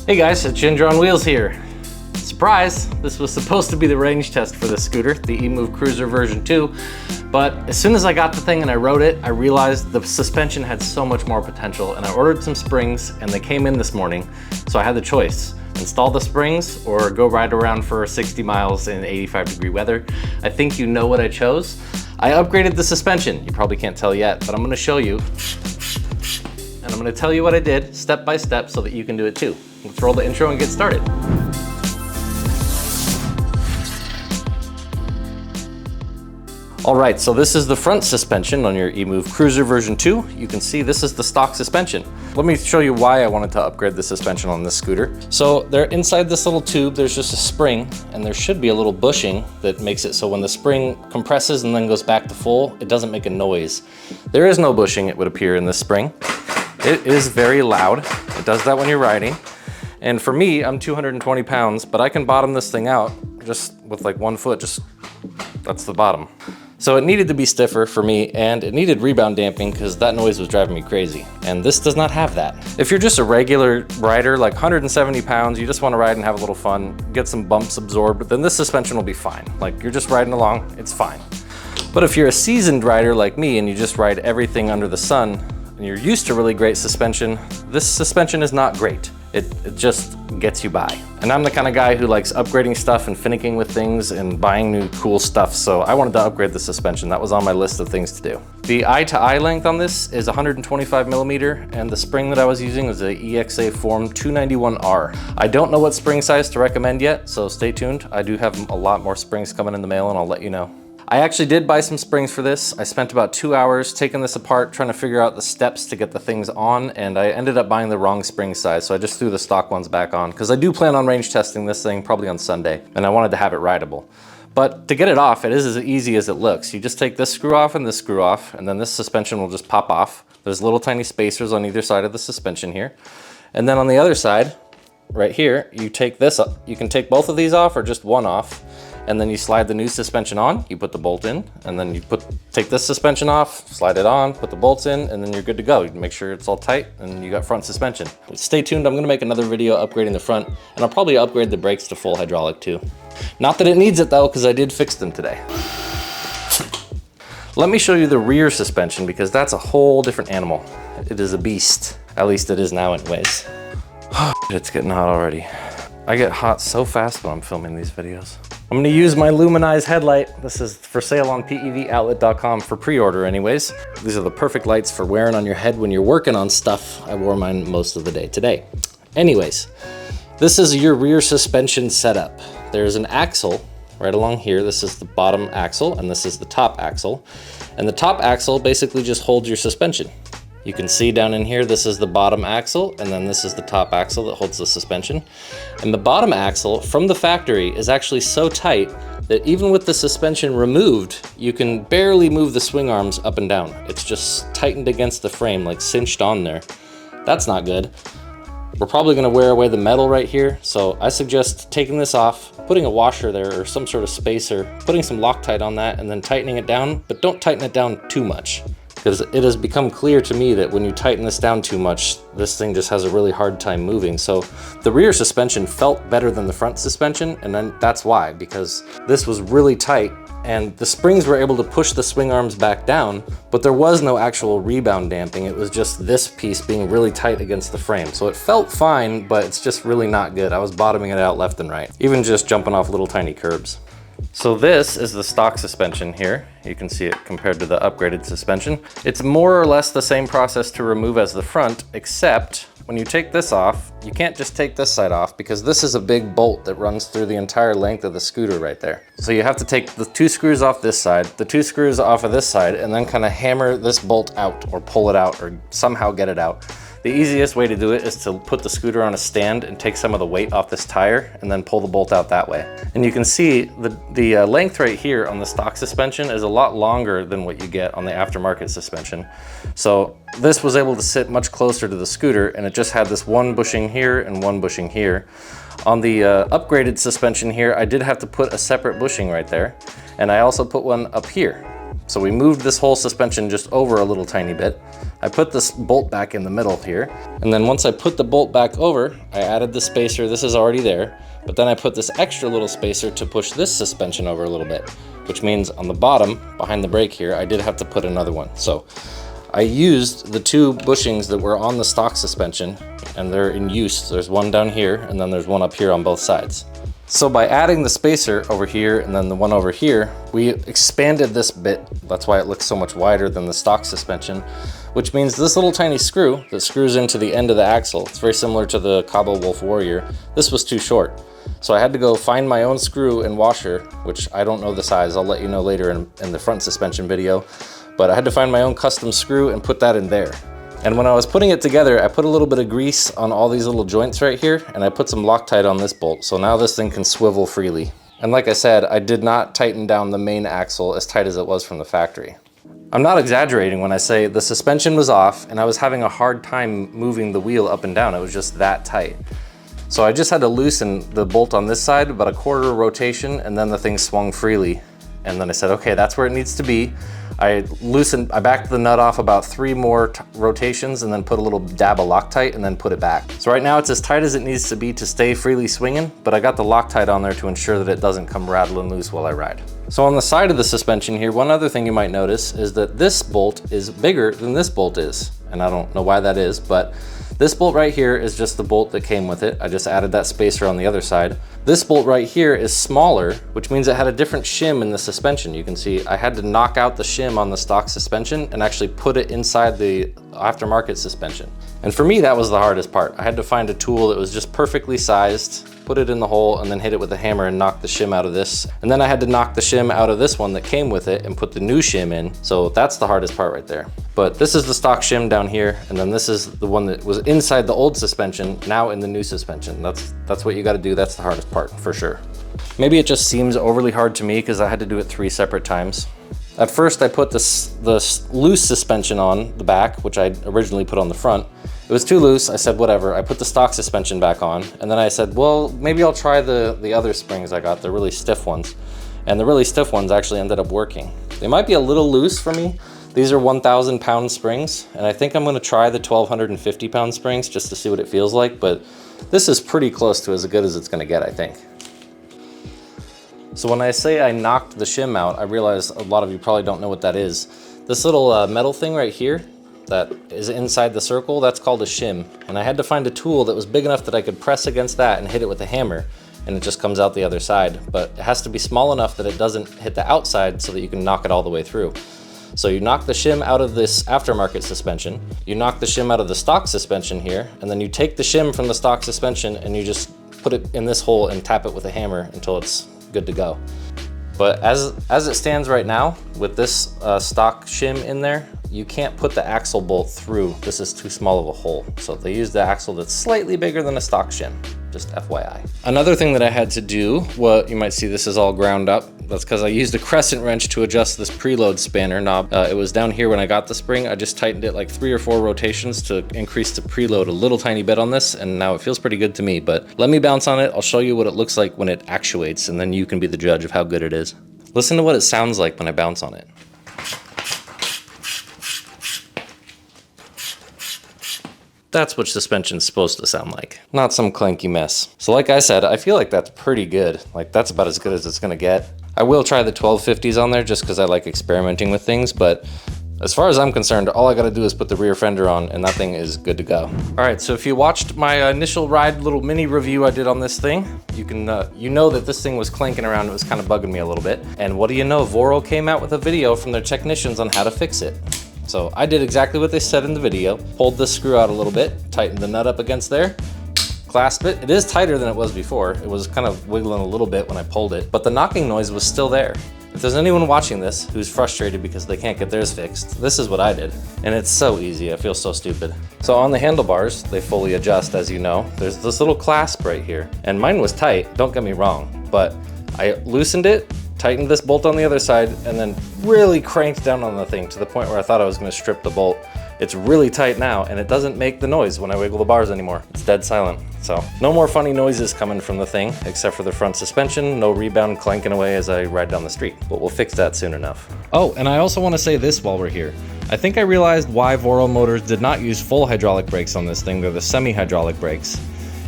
Hey guys, it's Ginger on Wheels here. Surprise! This was supposed to be the range test for this scooter, the Emove Cruiser version 2, but as soon as I got the thing and I rode it, I realized the suspension had so much more potential, and I ordered some springs and they came in this morning, so I had the choice. Install the springs or go ride around for 60 miles in 85-degree weather. I think you know what I chose. I upgraded the suspension. You probably can't tell yet, but I'm gonna show you. And I'm gonna tell you what I did step by step so that you can do it too. Let's roll the intro and get started. All right, so this is the front suspension on your Emove Cruiser version 2. You can see this is the stock suspension. Let me show you why I wanted to upgrade the suspension on this scooter. So there inside this little tube, there's just a spring, and there should be a little bushing that makes it so when the spring compresses and then goes back to full, it doesn't make a noise. There is no bushing, it would appear, in this spring. It is very loud. It does that when you're riding. And for me, I'm 220 pounds, but I can bottom this thing out just with like one foot, that's the bottom. So it needed to be stiffer for me, and it needed rebound damping because that noise was driving me crazy. And this does not have that. If you're just a regular rider, like 170 pounds, you just want to ride and have a little fun, get some bumps absorbed, then this suspension will be fine. Like you're just riding along, it's fine. But if you're a seasoned rider like me and you just ride everything under the sun, and you're used to really great suspension, this suspension is not great. It just gets you by. And I'm the kind of guy who likes upgrading stuff and finicking with things and buying new cool stuff, so I wanted to upgrade the suspension. That was on my list of things to do. The eye-to-eye length on this is 125 millimeter, and the spring that I was using was a EXA Form 291R. I don't know what spring size to recommend yet, so stay tuned. I do have a lot more springs coming in the mail, and I'll let you know. I actually did buy some springs for this. I spent about 2 hours taking this apart, trying to figure out the steps to get the things on, and I ended up buying the wrong spring size, so I just threw the stock ones back on, because I do plan on range testing this thing probably on Sunday, and I wanted to have it rideable. But to get it off, it is as easy as it looks. You just take this screw off and this screw off, and then this suspension will just pop off. There's little tiny spacers on either side of the suspension here. And then on the other side, right here, you take this up. You can take both of these off or just one off. And then you slide the new suspension on, you put the bolt in, and then you take this suspension off, slide it on, put the bolts in, and then you're good to go. You make sure it's all tight, and you got front suspension. Stay tuned, I'm gonna make another video upgrading the front, and I'll probably upgrade the brakes to full hydraulic too. Not that it needs it though, because I did fix them today. Let me show you the rear suspension, because that's a whole different animal. It is a beast. At least it is now anyways. It's getting hot already. I get hot so fast when I'm filming these videos. I'm gonna use my Luminize headlight. This is for sale on pevoutlet.com for pre-order anyways. These are the perfect lights for wearing on your head when you're working on stuff. I wore mine most of the day today. Anyways, this is your rear suspension setup. There's an axle right along here. This is the bottom axle and this is the top axle. And the top axle basically just holds your suspension. You can see down in here, this is the bottom axle, and then this is the top axle that holds the suspension. And the bottom axle from the factory is actually so tight that even with the suspension removed, you can barely move the swing arms up and down. It's just tightened against the frame, like cinched on there. That's not good. We're probably gonna wear away the metal right here, so I suggest taking this off, putting a washer there or some sort of spacer, putting some Loctite on that, and then tightening it down, but don't tighten it down too much. Because it has become clear to me that when you tighten this down too much, this thing just has a really hard time moving. So the rear suspension felt better than the front suspension, and then that's why, because this was really tight and the springs were able to push the swing arms back down, but there was no actual rebound damping. It was just this piece being really tight against the frame. So it felt fine, but it's just really not good. I was bottoming it out left and right, even just jumping off little tiny curbs. So this is the stock suspension here. You can see it compared to the upgraded suspension. It's more or less the same process to remove as the front, except when you take this off, you can't just take this side off because this is a big bolt that runs through the entire length of the scooter right there. So you have to take the 2 screws off this side, the 2 screws off of this side, and then kind of hammer this bolt out or pull it out or somehow get it out. The easiest way to do it is to put the scooter on a stand and take some of the weight off this tire and then pull the bolt out that way. And you can see the length right here on the stock suspension is a lot longer than what you get on the aftermarket suspension. So this was able to sit much closer to the scooter, and it just had this one bushing here and one bushing here. On the upgraded suspension here, I did have to put a separate bushing right there, and I also put one up here. So we moved this whole suspension just over a little tiny bit, I put this bolt back in the middle here. And then once I put the bolt back over, I added the spacer. This is already there. But then I put this extra little spacer to push this suspension over a little bit, which means on the bottom, behind the brake here, I did have to put another one. So I used the 2 bushings that were on the stock suspension, and they're in use. There's one down here, and then there's one up here on both sides. So by adding the spacer over here and then the one over here, we expanded this bit. That's why it looks so much wider than the stock suspension, which means this little tiny screw that screws into the end of the axle, it's very similar to the Cabo Wolf Warrior, this was too short. So I had to go find my own screw and washer, which I don't know the size. I'll let you know later in the front suspension video. But I had to find my own custom screw and put that in there. And when I was putting it together, I put a little bit of grease on all these little joints right here, and I put some Loctite on this bolt. So now this thing can swivel freely. And like I said, I did not tighten down the main axle as tight as it was from the factory. I'm not exaggerating when I say the suspension was off and I was having a hard time moving the wheel up and down. It was just that tight. So I just had to loosen the bolt on this side, about a quarter rotation, and then the thing swung freely. And then I said, okay, that's where it needs to be. I backed the nut off about 3 more rotations and then put a little dab of Loctite and then put it back. So right now it's as tight as it needs to be to stay freely swinging, but I got the Loctite on there to ensure that it doesn't come rattling loose while I ride. So on the side of the suspension here, one other thing you might notice is that this bolt is bigger than this bolt is. And I don't know why that is, but this bolt right here is just the bolt that came with it. I just added that spacer on the other side. This bolt right here is smaller, which means it had a different shim in the suspension. You can see I had to knock out the shim on the stock suspension and actually put it inside the aftermarket suspension. And for me, that was the hardest part. I had to find a tool that was just perfectly sized, put it in the hole, and then hit it with a hammer and knock the shim out of this. And then I had to knock the shim out of this one that came with it and put the new shim in. So that's the hardest part right there. But this is the stock shim down here, and then this is the one that was inside the old suspension, now in the new suspension. That's what you gotta do. That's the hardest part for sure. Maybe it just seems overly hard to me because I had to do it 3 separate times. At first I put the loose suspension on the back, which I originally put on the front. It was too loose. I said, whatever. I put the stock suspension back on, and then I said, well, maybe I'll try the other springs I got, the really stiff ones. And the really stiff ones actually ended up working. They might be a little loose for me. These are 1,000 pound springs, and I think I'm gonna try the 1,250 pound springs just to see what it feels like, but this is pretty close to as good as it's gonna get, I think. So when I say I knocked the shim out, I realize a lot of you probably don't know what that is. This little metal thing right here that is inside the circle, that's called a shim. And I had to find a tool that was big enough that I could press against that and hit it with a hammer, and it just comes out the other side. But it has to be small enough that it doesn't hit the outside so that you can knock it all the way through. So you knock the shim out of this aftermarket suspension, you knock the shim out of the stock suspension here, and then you take the shim from the stock suspension and you just put it in this hole and tap it with a hammer until it's good to go. But as it stands right now, with this stock shim in there, you can't put the axle bolt through. This is too small of a hole. So they used the axle that's slightly bigger than a stock shim, just FYI. Another thing that I had to do, well, you might see this is all ground up. That's because I used a crescent wrench to adjust this preload spanner knob. It was down here when I got the spring. I just tightened it like 3 or 4 rotations to increase the preload a little tiny bit on this, and now it feels pretty good to me. But let me bounce on it. I'll show you what it looks like when it actuates, and then you can be the judge of how good it is. Listen to what it sounds like when I bounce on it. That's what suspension's supposed to sound like, not some clanky mess. So like I said, I feel like that's pretty good. Like that's about as good as it's gonna get. I will try the 1250s on there just because I like experimenting with things, but as far as I'm concerned, all I gotta do is put the rear fender on and that thing is good to go. All right, so if you watched my initial ride little mini review I did on this thing, you know that this thing was clanking around. It was kind of bugging me a little bit. And what do you know, Voro came out with a video from their technicians on how to fix it. So I did exactly what they said in the video, pulled this screw out a little bit, tightened the nut up against there, clasped it. It is tighter than it was before. It was kind of wiggling a little bit when I pulled it, but the knocking noise was still there. If there's anyone watching this who's frustrated because they can't get theirs fixed, this is what I did. And it's so easy, I feel so stupid. So on the handlebars, they fully adjust, as you know. There's this little clasp right here. And mine was tight, don't get me wrong, but I loosened it, tightened this bolt on the other side, and then really cranked down on the thing to the point where I thought I was gonna strip the bolt. It's really tight now, and it doesn't make the noise when I wiggle the bars anymore. It's dead silent. So no more funny noises coming from the thing, except for the front suspension. No rebound clanking away as I ride down the street, but we'll fix that soon enough. Oh, and I also want to say this while we're here. I think I realized why Voro Motors did not use full hydraulic brakes on this thing. They're the semi-hydraulic brakes.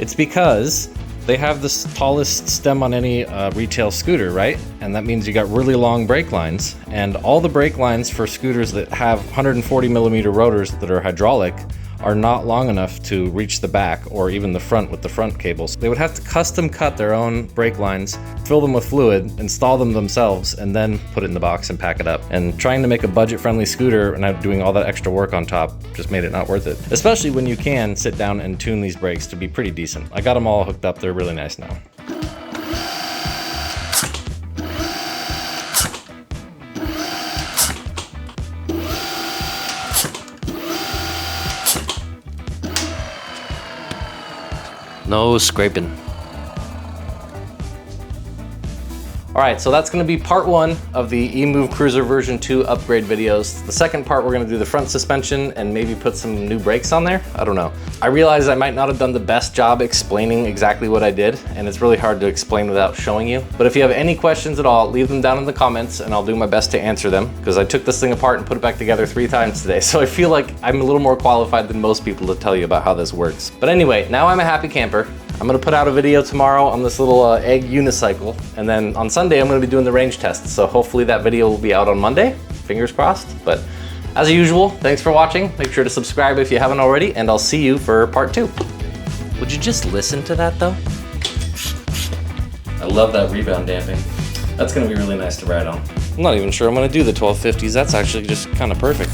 It's because they have the tallest stem on any retail scooter, right? And that means you got really long brake lines. And all the brake lines for scooters that have 140 millimeter rotors that are hydraulic are not long enough to reach the back or even the front with the front cables. They would have to custom cut their own brake lines, fill them with fluid, install them themselves, and then put it in the box and pack it up. And trying to make a budget-friendly scooter and not doing all that extra work on top just made it not worth it. Especially when you can sit down and tune these brakes to be pretty decent. I got them all hooked up, they're really nice now. No scraping. All right, so that's gonna be part 1 of the Emove Cruiser version 2 upgrade videos. The second part, we're gonna do the front suspension and maybe put some new brakes on there. I don't know. I realize I might not have done the best job explaining exactly what I did, and it's really hard to explain without showing you. But if you have any questions at all, leave them down in the comments and I'll do my best to answer them, because I took this thing apart and put it back together 3 times today. So I feel like I'm a little more qualified than most people to tell you about how this works. But anyway, now I'm a happy camper. I'm gonna put out a video tomorrow on this little egg unicycle, and then on Sunday I'm gonna be doing the range test, so hopefully that video will be out on Monday, fingers crossed. But as usual, thanks for watching. Make sure to subscribe if you haven't already, and I'll see you for part 2. Would you just listen to that though? I love that rebound damping. That's gonna be really nice to ride on. I'm not even sure I'm gonna do the 1250s. That's actually just kind of perfect.